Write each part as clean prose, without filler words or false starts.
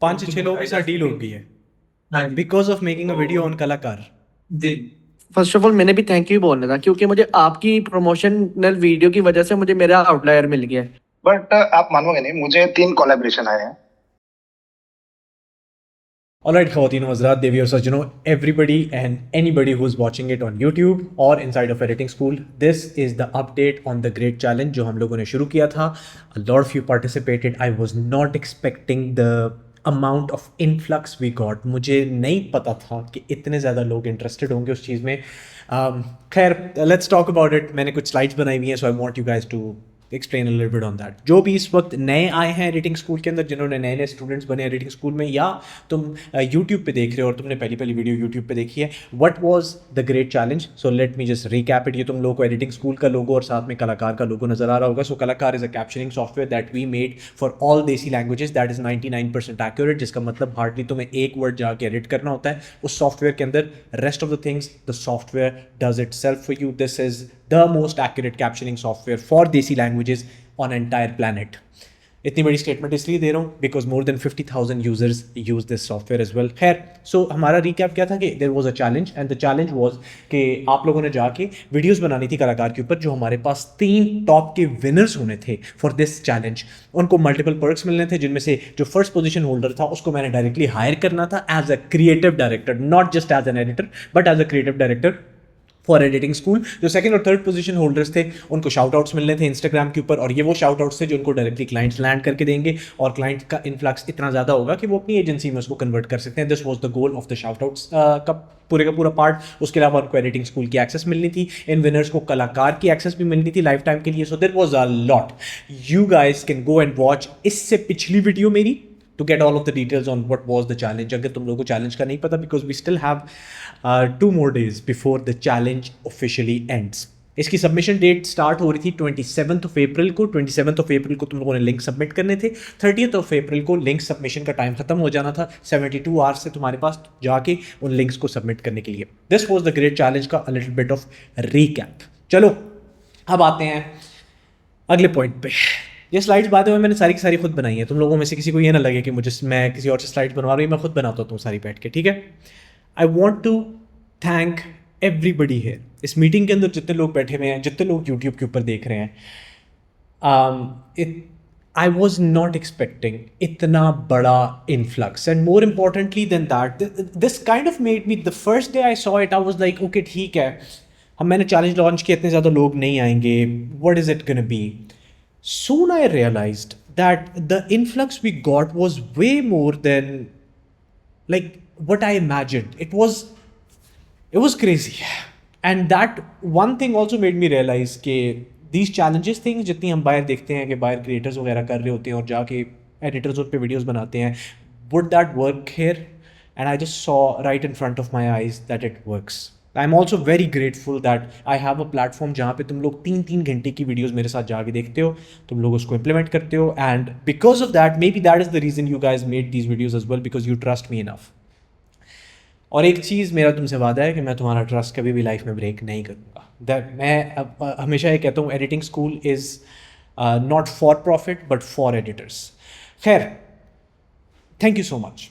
5 से 6 लोगों के साथ डील हो गई है because of making a video on कलाकार। फर्स्ट ऑफ ऑल मैंने भी थैंक यू बोलना था क्योंकि मुझे आपकी प्रमोशनल वीडियो की वजह से मुझे मेरा आउटलायर मिल गया। बट आप मानोगे नहीं, मुझे 3 कोलैबोरेशन आए हैं। Alright, ख़वातीन व हज़रात, देवी और सज्जनों, everybody and anybody who's watching it on YouTube or inside of editing school, this is the update on the great challenge जो हम लोगों ने शुरू किया था. A lot of you participated. I was not expecting the amount of influx we got. मुझे नहीं पता था कि इतने ज़्यादा लोग interested होंगे उस चीज़ में. खैर, let's talk about it. मैंने कुछ slides बनाई हुई हैं, so I want you guys to explain a little bit on that. जो भी इस वक्त नए आए हैं एडिटिंग स्कूल के अंदर, जिन्होंने नए नए स्टूडेंट्स बने एडिटिंग स्कूल में, या तुम यूट्यूब पे देख रहे हो और तुमने पहली पहली वीडियो यूट्यूब पे देखी है, what was the great challenge. So let me just recap it. ये तुम लोगों को एडिटिंग स्कूल का लोगो और साथ में कलाकार का लोगो नजर आ रहा होगा. So Kalakar is a capturing software that we made for all desi languages. That is 99% accurate, जिसका मतलब हार्डली तुम्हें एक वर्ड जाके एडिट करना होता है उस सॉफ्टवेयर के अंदर. Rest of the things the software does it self for you. This is the most accurate capturing software for देसी लैंग्वेजेस on entire planet. इतनी बड़ी स्टेटमेंट इसलिए दे रहा हूँ because more than 50,000 users use this software as well. खैर, so हमारा recap क्या था कि there was a challenge and the challenge was कि आप लोगों ने जाके वीडियोस बनानी थी कलाकार के ऊपर. जो हमारे पास 3 टॉप के विनर्स होने थे फॉर दिस चैलेंज. उनको मल्टीपल पर्क्स मिलने थे, जिनमें से जो फर्स्ट पोजीशन होल्डर था उसको मैंने डायरेक्टली हायर करना था as a creative director, not just as an editor but as a creative director for editing school. जो सेकंड और थर्ड पोजीशन होल्डर्स थे उनको शाउट आउट्स मिलने थे इंस्टाग्राम के ऊपर, और ये वो शाउट आउट्स थे जो उनको डायरेक्टली क्लाइंट्स लैंड करके देंगे और क्लाइंट का इन्फ्लक्स इतना ज़्यादा होगा कि वो अपनी एजेंसी में उसको कन्वर्ट कर सकते हैं. This was the goal of the shout outs का पूरा पार्ट. उसके अलावा उनको एडिटिंग स्कूल की एक्सेस मिलनी थी, इन विनर्स को कलाकार की एक्सेस भी मिलनी थी लाइफ टाइम के लिए. So there was a lot. You guys can go and watch इससे पिछली वीडियो मेरी to get all of the details on what was the challenge. अगर तुम लोगों को चैलेंज का नहीं पता, because we still have 2 more days before the challenge officially ends. इसकी सबमिशन डेट स्टार्ट हो रही थी 27th of April को. 27th of April को तुम लोगों ने लिंक सबमिट करने थे. 30th of April को लिंक सबमिशन का टाइम खत्म हो जाना था. 72 आवर्स से तुम्हारे पास जाके उन लिंक्स को सबमिट करने के लिए. This was the great challenge का a little bit of recap. चलो अब आते हैं अगले पॉइंट पे. ये स्लाइड्स बाद में मैंने सारी की सारी खुद बनाई है. तुम लोगों में से किसी को ये ना लगे कि मुझे मैं किसी और से स्लाइड्स बनवा रही हूँ, मैं खुद बनाता हूँ सारी बैठ के, ठीक है. I want to thank everybody है. इस मीटिंग के अंदर जितने लोग बैठे हुए हैं, जितने लोग यूट्यूब के ऊपर देख रहे हैं, आई वॉज नॉट एक्सपेक्टिंग इतना बड़ा influx. And more importantly than that, this kind of made me, the first day I saw it, I was like okay ठीक है, हम मैंने चैलेंज लॉन्च किया, इतने ज़्यादा लोग नहीं आएंगे, what is it gonna B. Soon I realized that the influx we got was way more than like what I imagined. It was crazy. And that one thing also made me realize कि these challenges things जितनी हम बाहर देखते हैं कि बाहर creators वगैरह कर रहे होते हैं और जाके editors उन पे videos बनाते हैं, would that work here? And I just saw right in front of my eyes that it works. I am also very grateful that I have a platform जहाँ पे तुम लोग 3-3 घंटे की वीडियोज़ मेरे साथ जाके देखते हो, तुम लोग उसको इम्प्लीमेंट करते हो. And because of that, maybe that is the reason you guys made these videos as well, because you trust me enough. और एक चीज़ मेरा तुमसे वादा है कि मैं तुम्हारा ट्रस्ट कभी भी लाइफ में ब्रेक नहीं करूँगा. दैट मैं हमेशा ये कहता हूँ, editing school is not for profit but for editors. खैर, thank you so much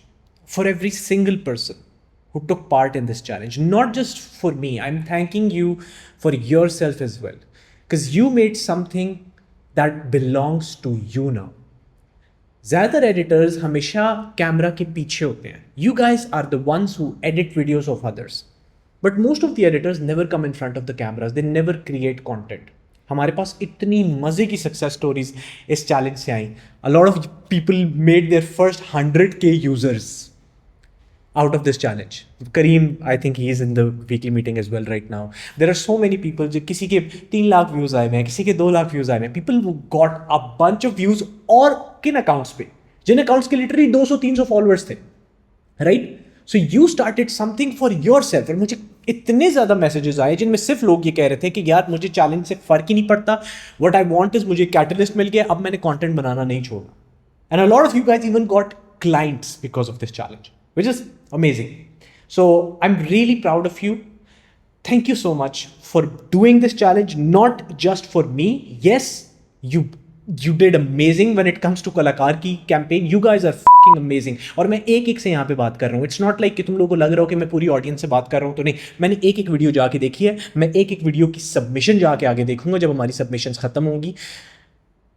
for every single person who took part in this challenge. Not just for me, I'm thanking you for yourself as well, because you made something that belongs to you now. ज़्यादातर editors हमेशा camera के पीछे होते हैं. You guys are the ones who edit videos of others, but most of the editors never come in front of the cameras. They never create content. हमारे पास इतनी मज़े की सक्सेस स्टोरीज इस चैलेंज से आई. A lot of people made their first 100K users out of this challenge. Kareem, I think he is in the weekly meeting as well right now. There are so many people, जो किसी के 3 lakh views आए हैं, किसी के 2 lakh views आए हैं. People who got a bunch of views, और किन अकाउंट्स पे, जिन अकाउंट्स के लिटरली 200-300 फॉलोअर्स थे, right. So you started something for your self. और मुझे इतने ज़्यादा मैसेजेस आए जिनमें सिर्फ लोग ये कह रहे थे कि यार मुझे चैलेंज से फ़र्क ही नहीं पड़ता, वट आई वॉन्ट इज मुझे कैटलिस्ट मिल गया, अब मैंने कॉन्टेंट बनाना नहीं छोड़ा. And a lot of you guys even got clients because of this challenge, which is amazing. So I'm really proud of you. Thank you so much for doing this challenge, not just for me. Yes, you You did amazing when it comes to कलाकार की campaign. You guys are fucking amazing. और मैं एक एक से यहाँ पे बात कर रहा हूँ. It's not like कि तुम लोगों को लग रहा हो कि मैं पूरी ऑडियंस से बात कर रहा हूँ, तो नहीं. मैंने एक एक वीडियो जाके देखी है. मैं एक एक वीडियो की सबमिशन जाके आगे देखूंगा जब हमारी सबमिशंस खत्म होंगी.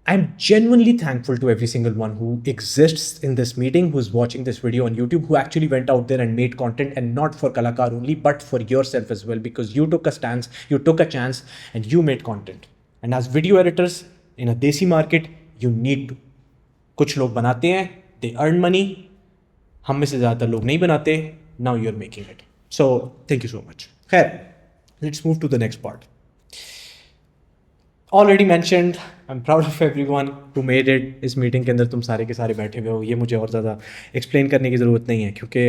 I'm genuinely thankful to every single one who exists in this meeting, who's watching this video on YouTube, who actually went out there and made content, and not for Kalakar only, but for yourself as well, because you took a stance, you took a chance, and you made content. And as video editors in a desi market, you need to. कुछ लोग बनाते हैं, they earn money. हम में से ज़्यादातर लोग नहीं बनाते. Now you're making it. So thank you so much. खैर, let's move to the next part. Already mentioned, I'm proud of everyone who made it. इस मीटिंग के अंदर तुम सारे के सारे बैठे हुए हो, ये मुझे और ज़्यादा एक्सप्लेन करने की ज़रूरत नहीं है, क्योंकि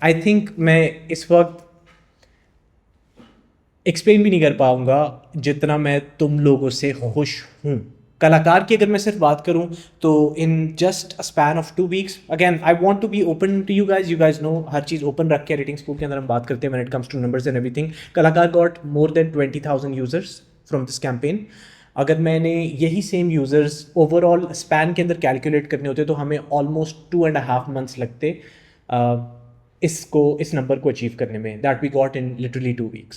आई थिंक मैं इस वक्त एक्सप्लेन भी नहीं कर पाऊँगा जितना मैं तुम लोगों से खुश हूँ. कलाकार की अगर मैं सिर्फ बात करूँ तो in just a span of 2 weeks, again I want to be open to you guys no हर चीज़ ओपन रख के एडिटिंग स्कूल के अंदर हम बात करते हैं when it comes to numbers and everything. Kalakar got more than 20,000 users from this campaign. अगर मैंने यही सेम यूज़र्स ओवरऑल स्पैन के अंदर कैलकुलेट करने होते तो हमें ऑलमोस्ट 2.5 months लगते इस नंबर को अचीव करने में. That we got in literally 2 weeks.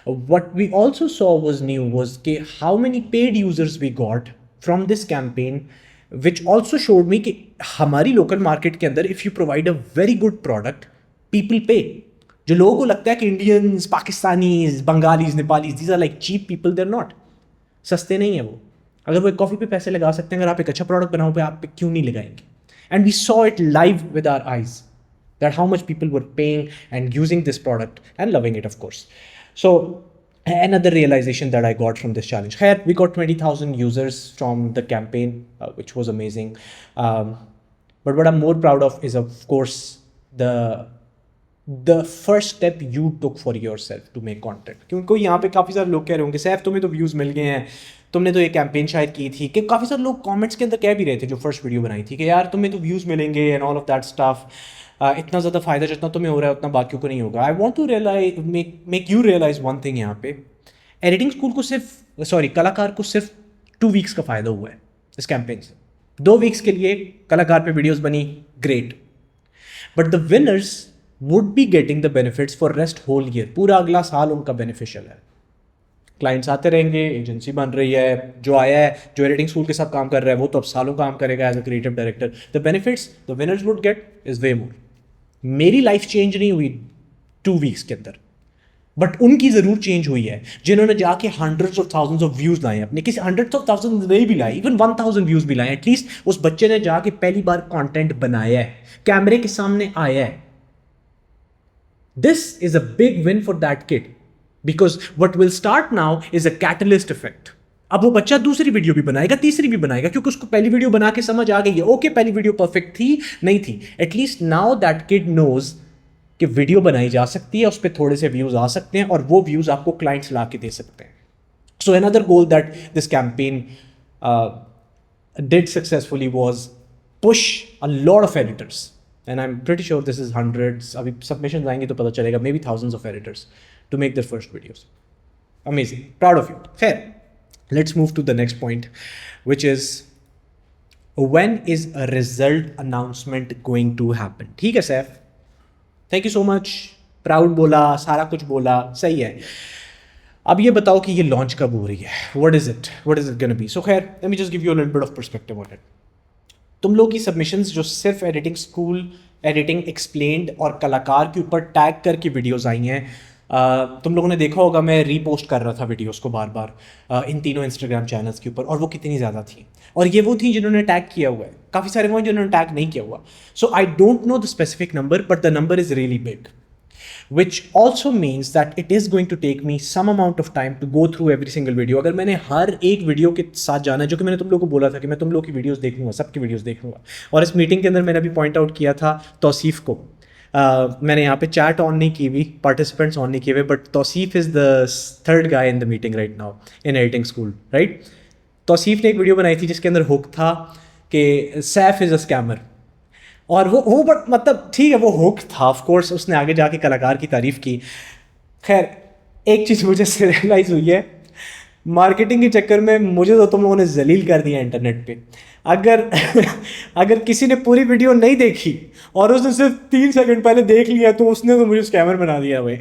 What we also saw was new was कि how many paid users we got from this campaign, which also showed me कि हमारी लोकल मार्केट के अंदर if you provide a very good product people pay. जो लोगों को लगता है कि Indians, Pakistanis, Bengalis, Nepalis, these are like cheap people, they're not. सस्ते नहीं है वो. अगर वो एक कॉफ़ी पे पैसे लगा सकते हैं, अगर आप एक अच्छा प्रोडक्ट बनाओ पे आप पे क्यों नहीं लगाएंगे. And we saw it live with our eyes that how much people were paying and using this product and loving it of course. So another realization that I got from this challenge. Here we got 20,000 users from the campaign, which was amazing. But what I'm more proud of is, of course, the first step you took for yourself to make content. क्योंकि यहाँ पे काफ़ी सारे लोग कह रहे होंगे सैफ तुम्हें तो व्यूज़ मिल गए हैं, तुमने तो ये कैंपेन शायद की थी, कि काफ़ी सारे लोग कमेंट्स के अंदर कह भी रहे थे जो फर्स्ट वीडियो बनाई थी कि यार तुम्हें तो व्यूज़ मिलेंगे and all of that stuff. इतना ज़्यादा फ़ायदा जितना तुम्हें हो रहा है उतना बाकियों को नहीं होगा. I want to realize make you realize one thing. यहाँ पे एडिटिंग स्कूल को कलाकार को सिर्फ 2 weeks का फ़ायदा हुआ है इस कैंपेन से. 2 weeks के लिए कलाकार पे वीडियोस बनी, great. But the winners would be getting the benefits for rest whole year. पूरा अगला साल उनका बेनिफिशियल है. क्लाइंट्स आते रहेंगे, एजेंसी बन रही है, जो आया है, जो एडिटिंग स्कूल के साथ काम कर रहा है वो तो अब सालों काम करेगा as a creative director. The benefits the winners would get is way more. मेरी लाइफ चेंज नहीं हुई 2 weeks के अंदर, बट उनकी ज़रूर चेंज हुई है जिन्होंने जाके hundreds of thousands of views लाए. अपने किसी hundreds of thousands नहीं भी लाए, इवन 1,000 व्यूज़ भी लाए, एटलीस्ट उस बच्चे ने जाके पहली बार कंटेंट बनाया है, कैमरे के सामने आया है. This is a big win for that kid, because what will start now is a catalyst effect. अब वो बच्चा दूसरी वीडियो भी बनाएगा, तीसरी भी बनाएगा, क्योंकि उसको पहली वीडियो बना के समझ आ गई है. ओके, पहली वीडियो परफेक्ट थी नहीं थी, at least now that kid knows कि वीडियो बनाई जा सकती है, उस पर थोड़े से व्यूज़ आ सकते हैं और वो व्यूज़ आपको क्लाइंट्स ला के दे सकते हैं. So another goal that this campaign did successfully was push a lot of editors, and I am pretty sure this is hundreds. अभी सबमिशन आएंगे तो पता चलेगा, maybe thousands of editors to make their first videos. Amazing, proud of you. खैर, let's move to the next point, which is when is a result announcement going to happen. ठीक है Saif, thank you so much. Proud बोला, सारा कुछ बोला, सही है. अब ये बताओ कि ये लॉन्च कब हो रही है. What is it gonna be. So खैर, let me just give you a little bit of perspective on it. तुम लोग की सबमिशंस जो सिर्फ एडिटिंग स्कूल, एडिटिंग एक्सप्लेन्ड और कलाकार के ऊपर टैग करके वीडियोज़ आई हैं, तुम लोगों ने देखा होगा मैं रीपोस्ट कर रहा था वीडियोस को बार बार इन तीनों इंस्टाग्राम चैनल्स के ऊपर, और वो कितनी ज़्यादा थी. और ये वो थी जिन्होंने टैग किया हुआ है. काफ़ी सारे वो हैं जिन्होंने टैग नहीं किया हुआ. So I don't know the specific number, but the number is really big, which also means that it is going to take me some amount of time to go through every single video. अगर मैंने हर एक video के साथ जाना है, जो कि मैंने तुम लोगों को बोला था कि मैं तुम लोग की वीडियोस देखूंगा, सबकी वीडियोस देखूंगा. और इस मीटिंग के अंदर मैंने अभी पॉइंट आउट किया था तौसीफ़ को. मैंने यहाँ पे चैट ऑन नहीं की हुई, पार्टिसिपेंट्स ऑन नहीं किए हुए, but Tauseef is the third guy in the meeting right now in editing school, right. Tauseef ने एक वीडियो बनाई थी जिसके अंदर हुक था कि सैफ इज़ अ स्कैमर, और वो बट मतलब ठीक है, वो हुक था. ऑफ कोर्स उसने आगे जाके कलाकार की तारीफ़ की. खैर, एक चीज़ मुझे रियलाइज़ हुई है मार्केटिंग के चक्कर में मुझे तो तुम लोगों ने जलील कर दिया इंटरनेट पे। अगर अगर किसी ने पूरी वीडियो नहीं देखी और उसने सिर्फ 3 सेकंड पहले देख लिया तो उसने तो मुझे स्कैमर बना दिया भाई।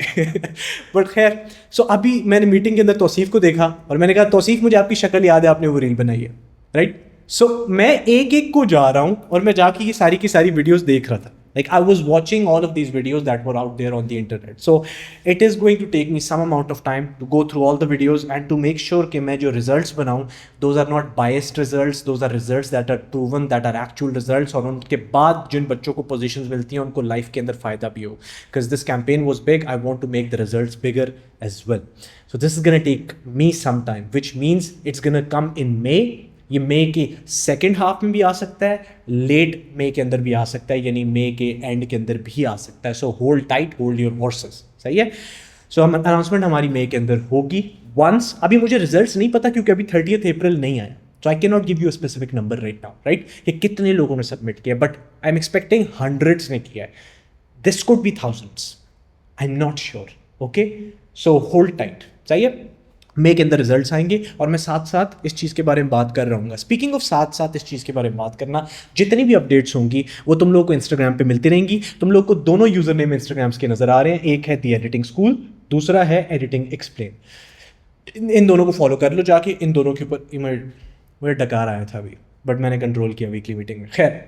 बट खैर, सो अभी मैंने मीटिंग के अंदर तौसीफ को देखा और मैंने कहा तौसीफ मुझे आपकी शक्ल याद है, आपने वो रील बनाई है, राइट? सो मैं एक एक को जा रहा हूँ और मैं जाके ये सारी की सारी वीडियोस देख रहा था। Like I was watching all of these videos that were out there on the internet. So it is going to take me some amount of time to go through all the videos and to make sure कि मैं जो results बनाऊँ, those are not biased results, those are results that are proven, that are actual results, और उनके बाद जिन बच्चों को positions मिलती हैं उनको life के अंदर फ़ायदा भी हो। Because this campaign was big, I want to make the results bigger as well. So this is gonna take me some time, which means it's gonna come in May. ये मई के सेकेंड हाफ में भी आ सकता है, late मई के अंदर भी आ सकता है, यानी मई के एंड के अंदर भी आ सकता है। सो hold tight, hold your horses, सही है? सो हम अनाउंसमेंट हमारी मई के अंदर होगी वंस। अभी मुझे रिजल्ट्स नहीं पता क्योंकि अभी 30th अप्रैल नहीं आया, so I can not give you a specific number right now, right? कि कितने लोगों ने सबमिट किया, but I am expecting hundreds ने किया है। This could be thousands, I am not sure. Okay, so hold tight, सही है? मई के अंदर रिजल्ट्स आएंगे और मैं साथ साथ इस चीज़ के बारे में बात कर रहूँगा। स्पीकिंग ऑफ साथ साथ इस चीज़ के बारे में बात करना, जितनी भी अपडेट्स होंगी वो तुम लोगों को इंस्टाग्राम पे मिलती रहेंगी। तुम लोग को दोनों यूज़र नेम इंस्टाग्राम्स के नज़र आ रहे हैं, एक है दी एडिटिंग स्कूल, दूसरा है एडिटिंग एक्सप्लेन। इन दोनों को फॉलो कर लो जाके। इन दोनों के ऊपर मुझे डकार आया था अभी, बट मैंने कंट्रोल किया वीकली मीटिंग में। खैर,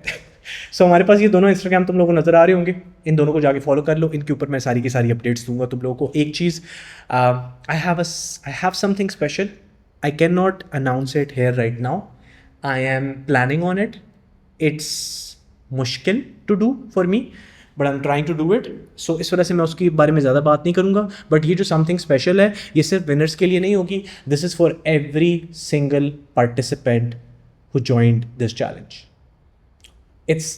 सो हमारे पास ये दोनों इंस्टाग्राम तुम लोगों को नज़र आ रहे होंगे, इन दोनों को जाके फॉलो कर लो। इनके ऊपर मैं सारी की सारी अपडेट्स दूंगा तुम लोगों को। एक चीज़, I have something special, I can not announce it here right now, I am planning on it, it's मुश्किल to do for me but I am trying to do it. So इस वजह से मैं उसके बारे में ज़्यादा बात नहीं करूँगा। बट ये जो समथिंग स्पेशल है ये सिर्फ विनर्स के लिए नहीं होगी, this is for every single participant who joined this challenge. It's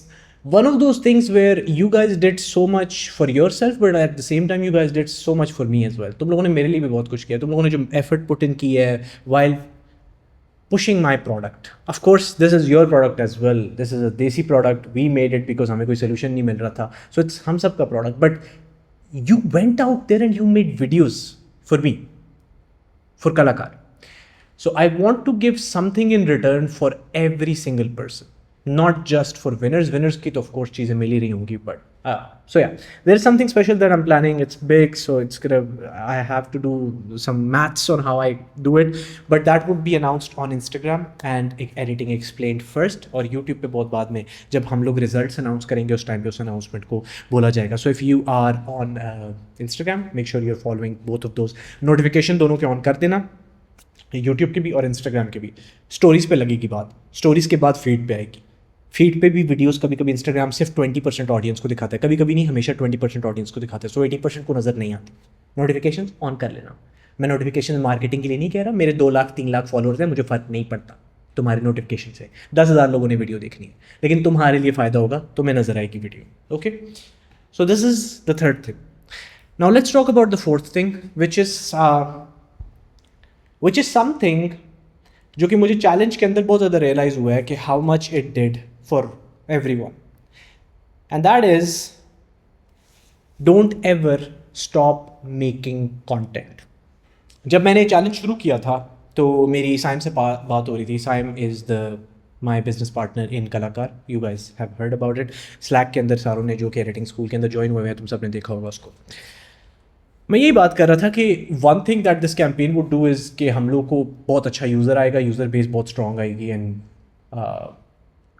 one of those things where you guys did so much for yourself, but at the same time you guys did so much for me as well. तुम लोगों ने मेरे लिए भी बहुत कुछ किया, तुम लोगों ने जो effort put in की है while pushing my product. Of course, this is your product as well. This is a desi product. We made it because हमें कोई solution नहीं मिल रहा था. So it's हम सब का product. But you went out there and you made videos for me, for Kalakar. So I want to give something in return for every single person. Not just for winners. Winners की तो of course चीज़ें मिल ही रही होंगी, but so yeah, there is something special that I'm planning. It's big, so it's gonna, I have to do some maths on how I do it, but that would be announced on Instagram and editing explained first, और YouTube पे बहुत बाद में जब हम लोग results announce करेंगे उस टाइम पे उस announcement को बोला जाएगा। So if you are on Instagram, make sure you're following both of those. Notification दोनों के on कर देना, YouTube के भी और Instagram के भी। स्टोरीज पे लगेगी बात, स्टोरीज के बाद फीड पे आएगी। फीड पे भी वीडियोस कभी कभी इंस्टाग्राम सिर्फ 20% ऑडियंस को दिखाता है, कभी कभी नहीं, हमेशा 20% ऑडियंस को दिखाता है, सो 80% को नज़र नहीं आती। नोटिफिकेशन ऑन कर लेना। मैं नोटिफिकेशन मार्केटिंग के लिए नहीं कह रहा, मेरे 2 लाख 3 लाख फॉलोअर्स हैं, मुझे फ़र्क नहीं पड़ता तुम्हारे नोटिफिकेशन से। 10,000 लोगों ने वीडियो देखनी है, लेकिन तुम्हारे लिए फ़ायदा होगा, तुम्हें नज़र आएगी video. Okay, so this is the third thing. Now let's talk about the fourth thing which is something जो कि मुझे चैलेंज के अंदर बहुत ज़्यादा रियलाइज़ हुआ है कि how much it did for everyone, and that is don't ever stop making content. जब मैंने चैलेंज शुरू किया था तो मेरी साइम से बात हो रही थी। Saim is my business partner in Kalakar, you guys have heard about it. Slack के अंदर सारों ने जो कि एडिटिंग स्कूल के अंदर ज्वाइन हुए हैं, तुम सब ने देखा होगा उसको। मैं यही बात कर रहा था कि one thing that this campaign would do is कि हम लोग को बहुत अच्छा यूज़र आएगा, यूज़र बेस बहुत स्ट्रॉन्ग आएगी। एंड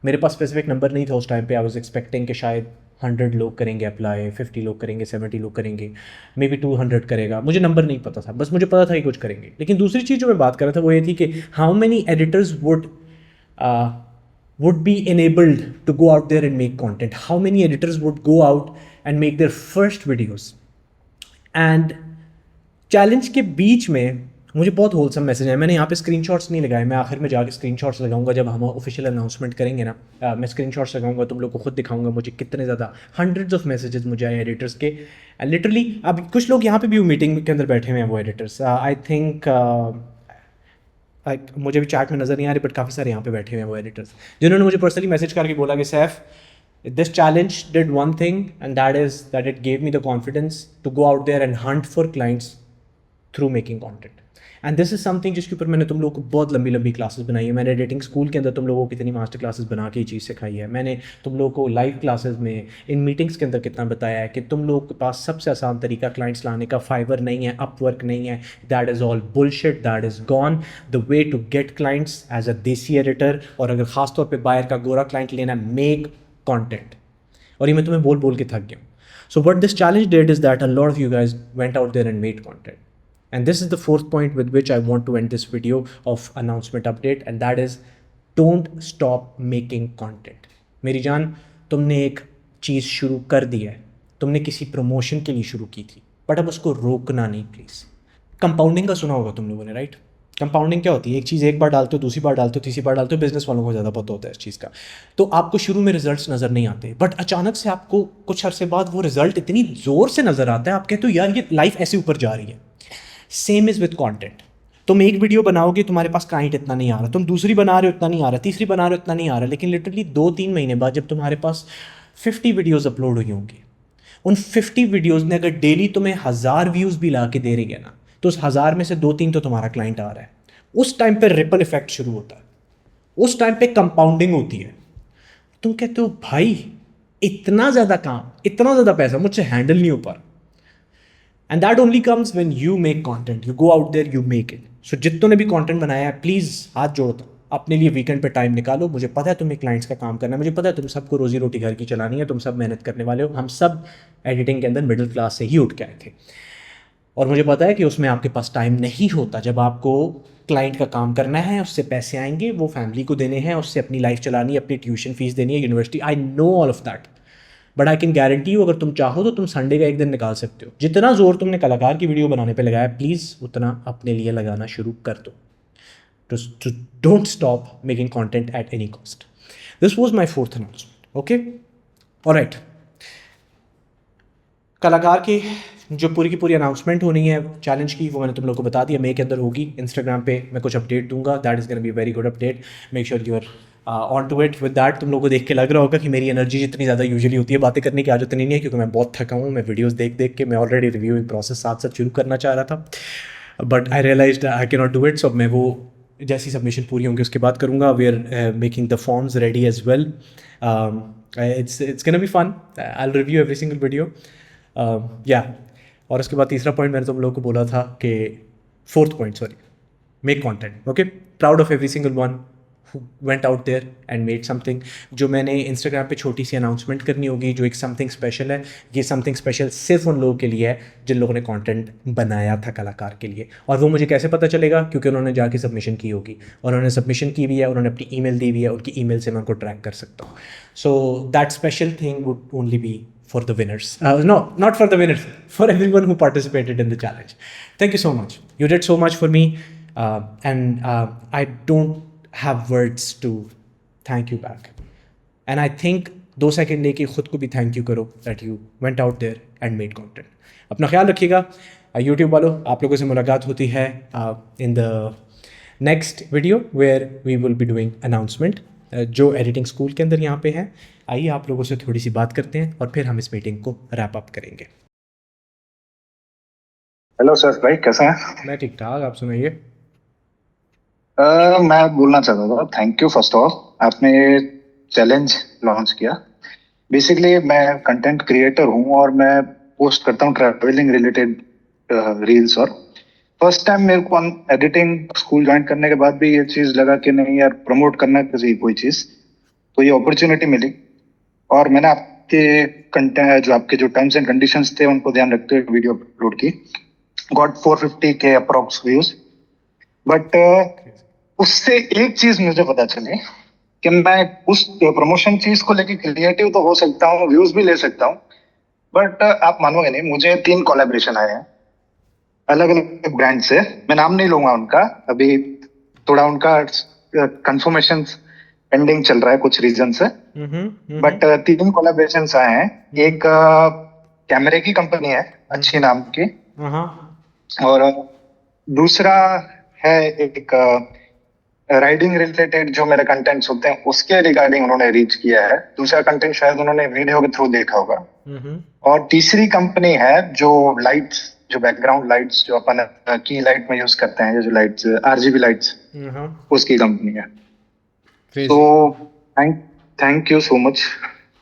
मेरे पास स्पेसिफिक नंबर नहीं था उस टाइम पे। आई वाज एक्सपेक्टिंग कि शायद 100 लोग करेंगे अप्लाई, 50 लोग करेंगे, 70 लोग करेंगे, मे बी 200 करेगा, मुझे नंबर नहीं पता था, बस मुझे पता था कि कुछ करेंगे। लेकिन दूसरी चीज़ जो मैं बात कर रहा था वो ये थी कि how many editors would be enabled to go out there and make content. How many editors would go out and make their first videos? And challenge के बीच में मुझे बहुत होलसम मैसेज है। मैंने यहाँ पे स्क्रीनशॉट्स नहीं लगाए, मैं आखिर में जाके स्क्रीनशॉट्स लगाऊंगा जब हम ऑफिशियल अनाउंसमेंट करेंगे ना। मैं स्क्रीनशॉट्स लगाऊंगा, तुम लोग को खुद दिखाऊंगा मुझे कितने ज़्यादा हंड्रेड्स ऑफ मैसेजेस मुझे आए एडिटर्स के। लिटरली अब कुछ लोग यहाँ पे भी मीटिंग के अंदर बैठे हुए हैं वो एडिटर्स। आई थिंक मुझे भी चैट में नज़र नहीं आ रही, बट काफ़ी सारे यहाँ पे बैठे हुए हैं वो एडिटर्स जिन्होंने मुझे पर्सनली मैसेज करके बोला कि Saif, this challenge did one thing, and that is that it gave me the confidence to go out there and hunt for clients through making content. And this is something जिसके ऊपर मैंने तुम लोगों को बहुत लंबी लंबी क्लासेस बनाई है। मैंने एडिटिंग स्कूल के अंदर तुम लोगों को कितनी मास्टर क्लासेस बना के ये चीज़ सिखाई है। मैंने तुम लोगों को लाइव क्लासेस में इन मीटिंग्स के अंदर कितना बताया है कि तुम लोगों के पास सबसे आसान तरीका क्लाइंट्स लाने का फाइवर नहीं है, अपवर्क नहीं है। That is all bullshit, that is gone. The way to get clients as a desi editor, और अगर खासतौर पर बाहर का गोरा क्लाइंट लेना, मेक कॉन्टेंट। और ये मैं तुम्हें बोल बोल के थक गया हूँ। So what this challenge did is that a lot of you guys went out there and made content. And this is the fourth point with which I want to end this video of announcement update, and that is don't stop making content. मेरी जान, तुमने एक चीज़ शुरू कर दी है, तुमने किसी promotion के लिए शुरू की थी, बट अब उसको रोकना नहीं प्लीज़। कंपाउंडिंग का सुना होगा तुम लोगों ने, राइट? कंपाउंडिंग क्या होती है? एक चीज़ एक बार डालते हो, दूसरी बार डालते हो, तीसरी बार डालते हो। बिजनेस वालों को ज़्यादा पता होता है इस चीज़ का। तो आपको शुरू में रिजल्ट्स नज़र नहीं आते, बट अचानक से आपको कुछ अरसे बाद वो रिजल्ट इतनी ज़ोर से नज़र आता है, आप कहते हो यार ये लाइफ ऐसे ऊपर जा रही है। Same is with content. तुम एक वीडियो बनाओगे, तुम्हारे पास क्लाइंट इतना नहीं आ रहा, तुम दूसरी बना रहे हो इतना नहीं आ रहा, तीसरी बना रहे हो इतना नहीं आ रहा, लेकिन लिटरली 2-3 महीने बाद जब तुम्हारे पास 50 वीडियोज़ अपलोड हुई होंगी, उन 50 वीडियोज़ ने अगर डेली तुम्हें 1000 व्यूज़ भी ला के दे रही है ना, तो उस 1000 में से 2-3 तो तुम्हारा क्लाइंट आ रहा है। उस टाइम पे रिपल इफेक्ट शुरू होता है, उस टाइम पे कंपाउंडिंग होती है। तुम कहते हो भाई इतना ज़्यादा काम, इतना ज़्यादा पैसा मुझसे हैंडल नहीं हो पा रहा। And that only comes when you make content, you go out there, you make it. So जितनों ने भी कंटेंट बनाया है, प्लीज़ हाथ जोड़ता हूं, अपने लिए वीकेंड पे टाइम निकालो। मुझे पता है तुम्हें क्लाइंट्स का काम करना है, मुझे पता है तुम सबको रोजी रोटी घर की चलानी है, तुम सब मेहनत करने वाले हो। हम सब एडिटिंग के अंदर मिडिल क्लास से ही उठ के आए थे, और मुझे पता है कि उसमें आपके पास टाइम नहीं होता। जब आपको क्लाइंट का काम करना है, उससे पैसे आएंगे, वो फैमिली को देने हैं, उससे अपनी लाइफ चलानी है, अपनी ट्यूशन फीस देनी है, university. I know all of that, but I can guarantee you, अगर तुम चाहो तो तुम संडे का एक दिन निकाल सकते हो। जितना जोर तुमने कलाकार की वीडियो बनाने पे लगाया, प्लीज़ उतना अपने लिए लगाना शुरू कर दो। to don't stop making content at any cost. This was my fourth announcement. Okay, all right. कलाकार की जो पूरी की पूरी अनाउंसमेंट होनी है चैलेंज की, वो मैंने तुम लोगों को बता दिया। मे के अंदर होगी, इंस्टाग्राम पे मैं कुछ अपडेट दूंगा। That is gonna be very good update. Make sure you are on to it with that. तुम लोगों को देख के लग रहा होगा कि मेरी एनर्जी जितनी ज़्यादा यूजुअली होती है बातें करने की आदत नहीं है, क्योंकि मैं बहुत थका हूँ। मैं वीडियोस देख देख के, मैं ऑलरेडी रिव्यूइंग प्रोसेस साथ साथ शुरू करना चाह रहा था, but I realized I can not do it. So मैं वो जैसी सबमिशन पूरी होंगी उसके बाद करूँगा। We are making the forms ready as well. It's gonna be fun. I will review every single video. या और उसके बाद तीसरा पॉइंट मैंने तुम लोगों को बोला था कि fourth point, sorry, make content. Okay, proud of every single one who went out there and made something. जो मैंने इंस्टाग्राम पे छोटी सी अनाउंसमेंट करनी होगी, जो एक समथिंग स्पेशल है, ये समथिंग स्पेशल सिर्फ उन लोगों के लिए है जिन लोगों ने कंटेंट बनाया था कलाकार के लिए। और वो मुझे कैसे पता चलेगा? क्योंकि उन्होंने जाके सबमिशन की होगी, और उन्होंने सबमिशन की भी है, उन्होंने अपनी ईमेल दी हुई है, उनकी ईमेल से मैं उनको ट्रैक कर सकता हूँ। So that special thing would only be for the winners. No, not for the winners, for everyone who participated in the challenge. Thank you so much. You did so much for me, and I don't have words to thank you back. And I think 2 second लेके खुद को भी thank you करो that you went out there and made content. अपना ख्याल रखिएगा। YouTube वालों, आप लोगों से मुलाकात होती है in the next video where we will be doing announcement, जो एडिटिंग स्कूल के अंदर यहाँ पे है। आइए आप लोगों से थोड़ी सी बात करते हैं और फिर हम इस मीटिंग को रैप अप करेंगे। हेलो सर भाई, कैसे हैं? मैं ठीक ठाक, आप सुनाइए। मैं बोलना चाहता था, thank you first of all, आपने ये चैलेंज लॉन्च किया। बेसिकली मैं कंटेंट क्रिएटर हूँ और मैं पोस्ट करता हूँ ट्रैवलिंग रिलेटेड रील्स। और फर्स्ट टाइम मेरे को एडिटिंग स्कूल ज्वाइन करने के बाद भी ये चीज लगा कि नहीं यार, प्रमोट करना चाहिए कोई चीज, तो ये अपॉर्चुनिटी मिली और मैंने आपके कंटेंट, जो आपके जो टर्म्स एंड कंडीशंस थे उनको ध्यान रखते हुए वीडियो अपलोड की। Got 450K approx views. But उससे एक चीज मुझे पता चली कि मैं उस प्रमोशन चीज को लेके क्रिएटिव तो हो सकता हूँ, व्यूज भी ले सकता हूँ, बट आप मानोगे नहीं, मुझे 3 कोलैबोरेशन आए हैं अलग अलग ब्रांड से। मैं नाम नहीं लूंगा उनका, अभी थोड़ा उनका कंफर्मेशन पेंडिंग चल रहा है कुछ रीजन से। बट 3 कोलैबोरेशन आए हैं। एक कैमरे की कंपनी है अच्छी नाम की, और दूसरा है एक राइडिंग रिलेटेड जो मेरे कंटेंट्स होते हैं उसके रिगार्डिंग उन्होंने रीच किया है। दूसरा कंटेंट शायद उन्होंने वीडियो के थ्रू देखा होगा। और तीसरी कंपनी है जो लाइट्स जो बैकग्राउंड लाइट्स जो अपन की लाइट में यूज करते हैं, ये जो लाइट्स आरजीबी लाइट्स, हाँ, उसकी कंपनी है। क्रेजी। तो thank you so much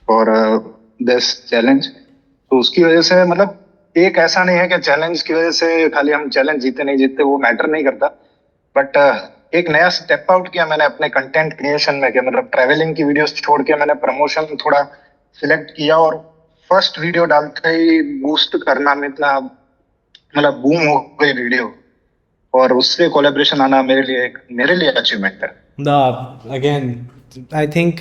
for this challenge. तो उसकी वजह से मतलब एक ऐसा नहीं है कि चैलेंज की वजह से खाली हम चैलेंज जीते नहीं जीते वो मैटर नहीं करता, बट एक नया स्टेप आउट किया मैंने अपने कंटेंट क्रिएशन में, कि मतलब ट्रैवलिंग की वीडियोस छोड़ के मैंने प्रमोशन थोड़ा सिलेक्ट किया, और फर्स्ट वीडियो डालते ही बूस्ट करना में इतना मतलब बूम हो गई वीडियो, और उससे कोलैबोरेशन आना मेरे लिए अचीवमेंट है। अगेन आई थिंक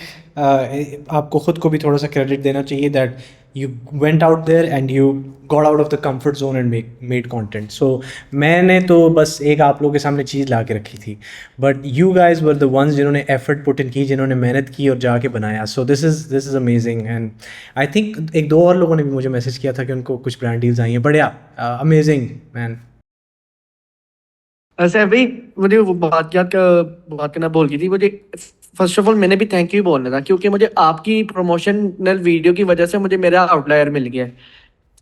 आपको खुद को भी थोड़ा सा क्रेडिट देना चाहिए that you went out there and you got out of the comfort zone and made content. So मैंने तो बस एक आप लोगों के सामने चीज़ ला के रखी थी, but you guys were the ones जिन्होंने एफर्ट पुट इन की, जिन्होंने मेहनत की और जाके बनाया। So this is amazing. And I think एक दो और लोगों ने भी मुझे मैसेज किया था कि उनको कुछ ब्रांड डील्स आई हैं। बढ़िया, अमेजिंग मैन। ऐसे भाई, मुझे वो बात करना भूल गई थी मुझे। फर्स्ट ऑफ ऑल मैंने भी थैंक यू बोलना था, क्योंकि मुझे आपकी प्रमोशनल वीडियो की वजह से मुझे मेरा आउटलायर मिल गया है।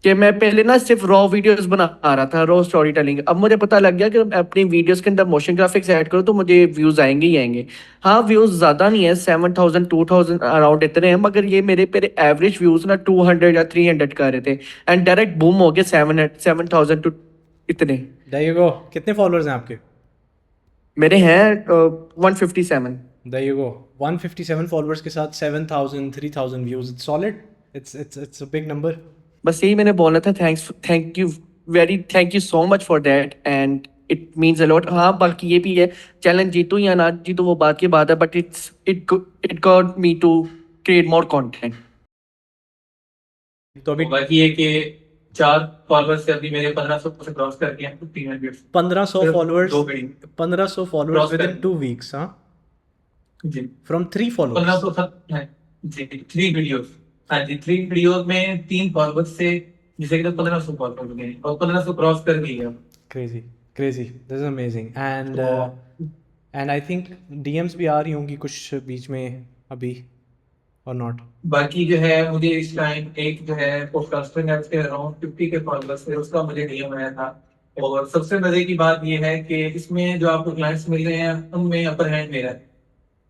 कि मैं पहले ना सिर्फ रॉ वीडियोस बना रहा था, रॉ स्टोरी टेलिंग। अब मुझे पता लग गया कि मैं अपनी वीडियोस के अंदर मोशन ग्राफिक्स ऐड करूँ तो मुझे व्यूज आएंगे ही आएंगे। हाँ, व्यूज ज़्यादा नहीं है, 7,000 2,000 अराउंड इतने हैं, मगर ये मेरे मेरे एवरेज व्यूज ना 200 या 300 का रहे थे, एंड डायरेक्ट बूम हो गए 7,000 टू इतने। There you go. कितने फॉलोअर्स हैं आपके? मेरे हैं 157। There you go. 157 followers के साथ 7,000 3,000 views. It's solid. It's a big number. बस यही मैंने बोलना था। Thank you so much for that, and it means a lot. हाँ, बाकी ये भी है, चैलेंज जीतूं या ना जीतूं वो बात की बात है, but it got me to create more content. तो अभी बाकी ये कि 4 फॉलोअर्स से अभी मेरे 1500 से क्रॉस कर गए हैं 300। 1500 followers, दो वीडियो 1500 followers Cross within कर- 2 weeks, huh? Ji From 3 followers. 1500 तक है जी। 3 वीडियोस, हाँ जी, 3 वीडियोस में 3 फॉलोअर्स से जिसे कि 1500 फॉलोअर्स हो गए और 1500 क्रॉस कर गई है। Crazy, crazy. This is amazing. तो- And I think DMs भी आ रही होंगी कुछ बीच में अभी, or not? बाकी जो है मुझे इस टाइम एक जो है पॉडकास्टर है, उसके अराउंड 50 के फॉलोअर्स थे, उसका मुझे डीएम आया था। और सबसे मजे की बात ये है कि इसमें जो आपको क्लाइंट्स मिल रहे हैं उनमें अपर हैंड मेरा है।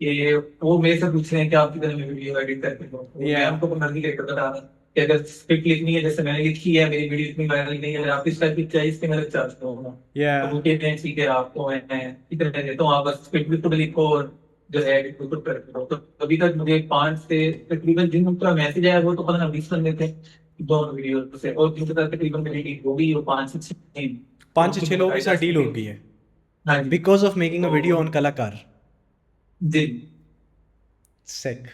ये वो मेरे से पूछ रहे हैं कि आप किधर में वीडियो एडिट करके दो, तो मैं Yeah. उनको मर्जी लेकर बता रहा हूँ कि अगर स्क्रिप्ट लिखनी है, जैसे मैंने लिखी है, मेरी वीडियो इतनी वायरल नहीं है, अगर आप इस टाइप की चाहिए इसके मैं चार्ज करूंगा। Yeah. तो वो कहते हैं ठीक है, आपको मैं इतने देता हूँ, आप बस स्क्रिप्ट भी खुद लिखो और जो है एडिट खुद करके दो। तो अभी तक मुझे 5 से तकरीबन जिनका मैसेज आया वो तो 15-20 बंदे थे दोनों वीडियो से, और जिनके साथ तकरीबन मेरी डील हो गई वो 5 से 6 5 से 6 लोगों के साथ डील हो गई है हाँ जी। because of making a तो- video on कलाकार. जी Sick.